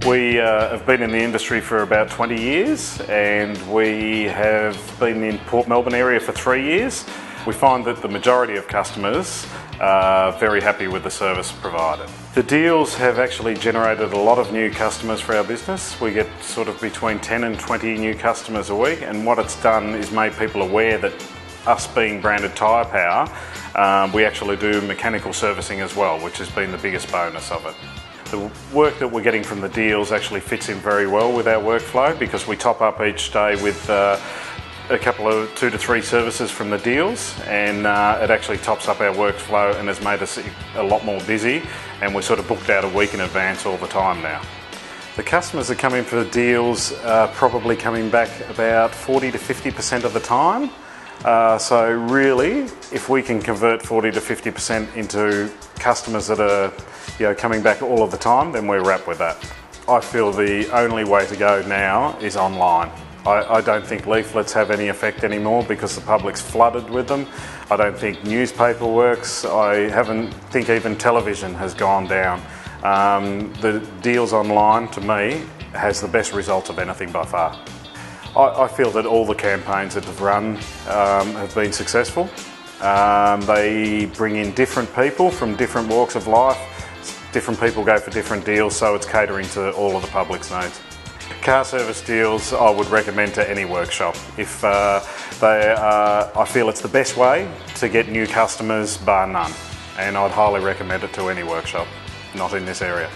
We have been in the industry for about 20 years and we have been in Port Melbourne area for 3 years. We find that the majority of customers are very happy with the service provided. The deals have actually generated a lot of new customers for our business. We get sort of between 10 and 20 new customers a week, and what it's done is made people aware that us being branded Tyre Power, we actually do mechanical servicing as well, which has been the biggest bonus of it. The work that we're getting from the deals actually fits in very well with our workflow because we top up each day with a couple of 2 to 3 services from the deals, and it actually tops up our workflow and has made us a lot more busy, and we're sort of booked out a week in advance all the time now. The customers that come in for the deals are probably coming back about 40 to 50% of the time. So really, if we can convert 40 to 50% into customers that are coming back all of the time, then we're wrapped with that. I feel the only way to go now is online. I don't think leaflets have any effect anymore because the public's flooded with them. I don't think newspaper works. I think even television has gone down. The deals online, to me, has the best results of anything by far. I feel that all the campaigns that have run have been successful. They bring in different people from different walks of life. Different people go for different deals, so it's catering to all of the public's needs. Car service deals I would recommend to any workshop. If I feel it's the best way to get new customers, bar none. And I'd highly recommend it to any workshop, not in this area.